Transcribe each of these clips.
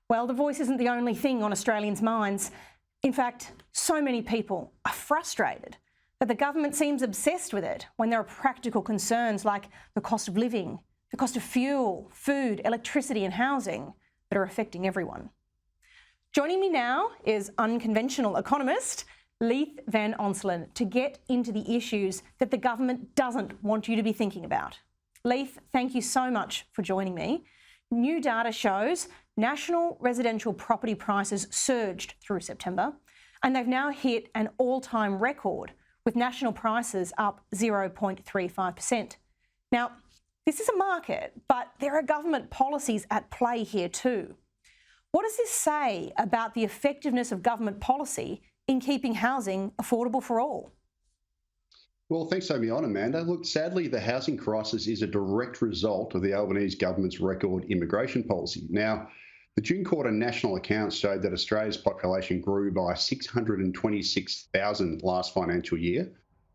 Well, the voice isn't the only thing on Australians' minds. In fact, so many people are frustrated that the government seems obsessed with it when there are practical concerns like the cost of living, the cost of fuel, food, electricity and housing that are affecting everyone. Joining me now is unconventional economist Leith Van Onselen to get into the issues that the government doesn't want you to be thinking about. Leith, thank you so much for joining me. New data shows national residential property prices surged through September, and they've now hit an all-time record, with national prices up 0.35%. Now, this is a market, but there are government policies at play here too. What does this say about the effectiveness of government policy in keeping housing affordable for all? Well, thanks for having me on, Amanda. Look, sadly, the housing crisis is a direct result of the Albanese government's record immigration policy. Now, the June quarter national accounts showed that Australia's population grew by 626,000 last financial year,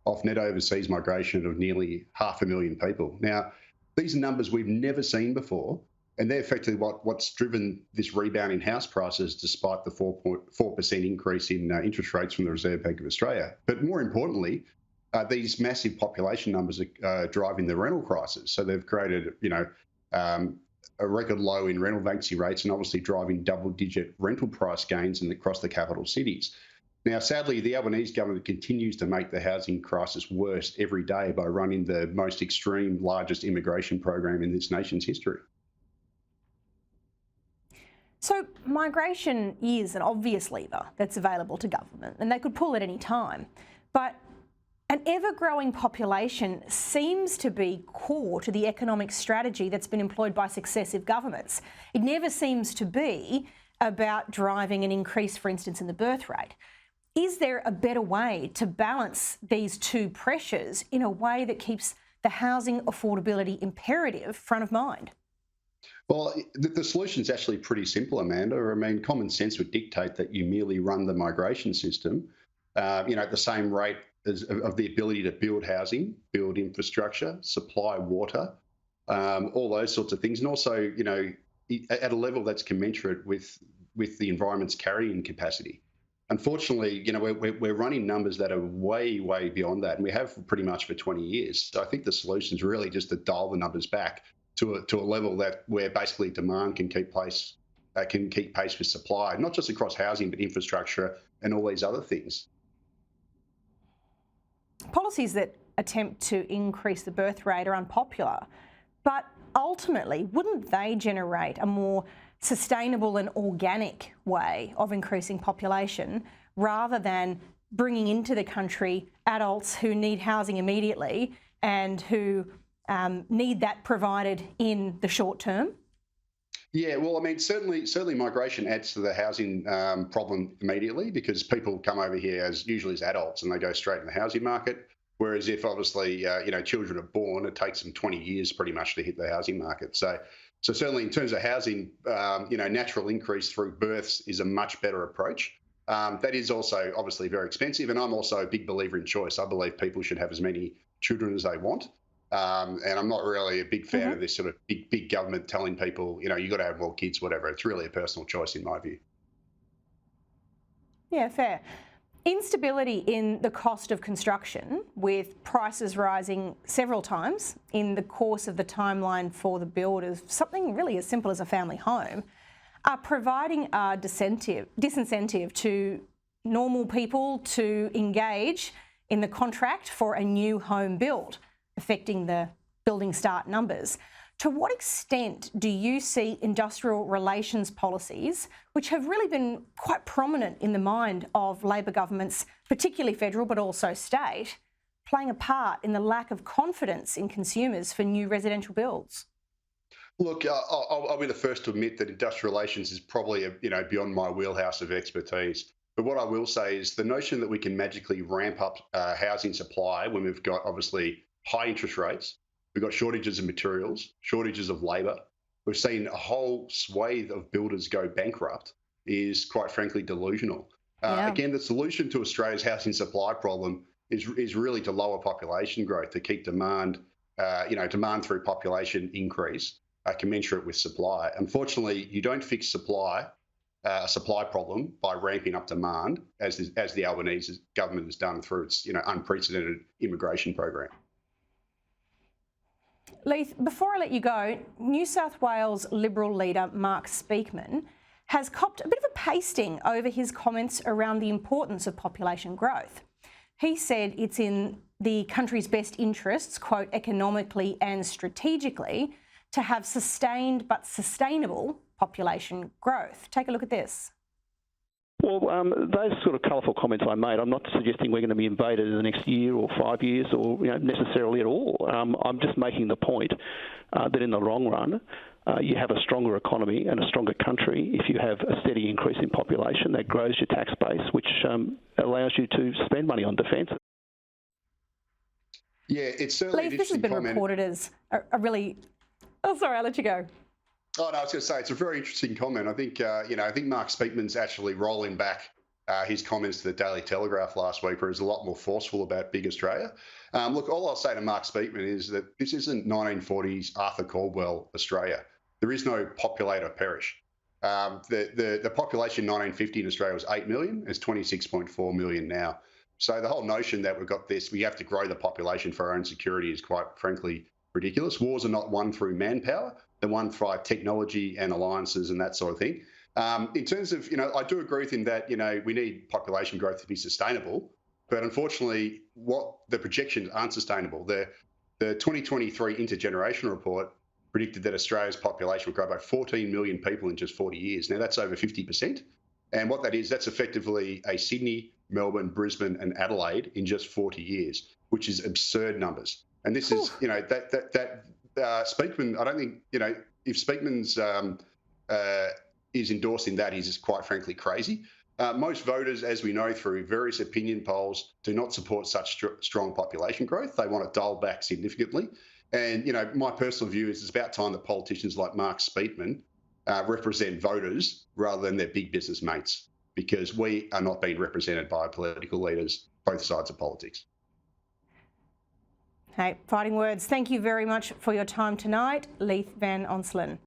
off net overseas migration of nearly 500,000 people. Now, these are numbers we've never seen before, and they're effectively what's driven this rebound in house prices despite the 4.4% increase in interest rates from the Reserve Bank of Australia. But more importantly, these massive population numbers are driving the rental crisis. So they've created, a record low in rental vacancy rates and obviously driving double-digit rental price gains across the capital cities. Now, sadly, the Albanese government continues to make the housing crisis worse every day by running the most extreme, largest immigration program in this nation's history. So migration is an obvious lever that's available to government, and they could pull at any time. But an ever-growing population seems to be core to the economic strategy that's been employed by successive governments. It never seems to be about driving an increase, for instance, in the birth rate. Is there a better way to balance these two pressures in a way that keeps the housing affordability imperative front of mind? Well, the solution is actually pretty simple, Amanda. I mean, common sense would dictate that you merely run the migration system, at the same rate of the ability to build housing, build infrastructure, supply water, all those sorts of things, and also, at a level that's commensurate with the environment's carrying capacity. Unfortunately, we're running numbers that are way, way beyond that, and we have pretty much for 20 years. So I think the solution is really just to dial the numbers back to a level where basically demand can keep pace with supply, not just across housing, but infrastructure and all these other things. Policies that attempt to increase the birth rate are unpopular, but ultimately, wouldn't they generate a more sustainable and organic way of increasing population rather than bringing into the country adults who need housing immediately and who need that provided in the short term? Yeah, well, I mean, certainly migration adds to the housing problem immediately because people come over here usually as adults and they go straight in the housing market. Whereas if obviously, children are born, it takes them 20 years pretty much to hit the housing market. So certainly in terms of housing, natural increase through births is a much better approach. That is also obviously very expensive. And I'm also a big believer in choice. I believe people should have as many children as they want. And I'm not really a big fan of this sort of big government telling people, you got to have more kids, whatever. It's really a personal choice in my view. Yeah, fair. Instability in the cost of construction, with prices rising several times in the course of the timeline for the build of something really as simple as a family home, are providing a disincentive to normal people to engage in the contract for a new home build, affecting the building start numbers. To what extent do you see industrial relations policies, which have really been quite prominent in the mind of Labor governments, particularly federal but also state, playing a part in the lack of confidence in consumers for new residential builds? Look, I'll be the first to admit that industrial relations is probably beyond my wheelhouse of expertise. But what I will say is the notion that we can magically ramp up housing supply when we've got obviously high interest rates, we've got shortages of materials, shortages of labour. We've seen a whole swathe of builders go bankrupt is quite frankly delusional. Again, the solution to Australia's housing supply problem is really to lower population growth, to keep demand through population increase commensurate with supply. Unfortunately, you don't fix supply a supply problem by ramping up demand, as the Albanese government has done through its unprecedented immigration program. Leith, before I let you go, New South Wales Liberal leader Mark Speakman has copped a bit of a pasting over his comments around the importance of population growth. He said it's in the country's best interests, quote, economically and strategically, to have sustained but sustainable population growth. Take a look at this. Well, those sort of colourful comments I made, I'm not suggesting we're going to be invaded in the next year or 5 years or necessarily at all. I'm just making the point that in the long run, you have a stronger economy and a stronger country if you have a steady increase in population that grows your tax base, which allows you to spend money on defence. Yeah, it's certainly Leith, this has been reported as a really... Oh, sorry, I'll let you go. Oh, no, I was going to say, it's a very interesting comment. I think, I think Mark Speakman's actually rolling back his comments to the Daily Telegraph last week, where he's a lot more forceful about Big Australia. Look, all I'll say to Mark Speakman is that this isn't 1940s Arthur Caldwell Australia. There is no populate or perish. The population in 1950 in Australia was 8 million. It's 26.4 million now. So the whole notion that we have to grow the population for our own security is quite frankly ridiculous. Wars are not won through manpower. They're won by technology and alliances and that sort of thing. In terms of, I do agree with him that, we need population growth to be sustainable, but unfortunately, the projections aren't sustainable. The 2023 intergenerational report predicted that Australia's population would grow by 14 million people in just 40 years. Now, that's over 50%. And what that is, that's effectively a Sydney, Melbourne, Brisbane and Adelaide in just 40 years, which is absurd numbers. And this is, Speakman, I don't think, if Speakman's is endorsing that, he's just quite frankly crazy. Most voters, as we know through various opinion polls, do not support such strong population growth. They want to dial back significantly. And, my personal view is it's about time that politicians like Mark Speakman represent voters rather than their big business mates, because we are not being represented by political leaders, both sides of politics. Hey, fighting words. Thank you very much for your time tonight, Leith Van Onselen.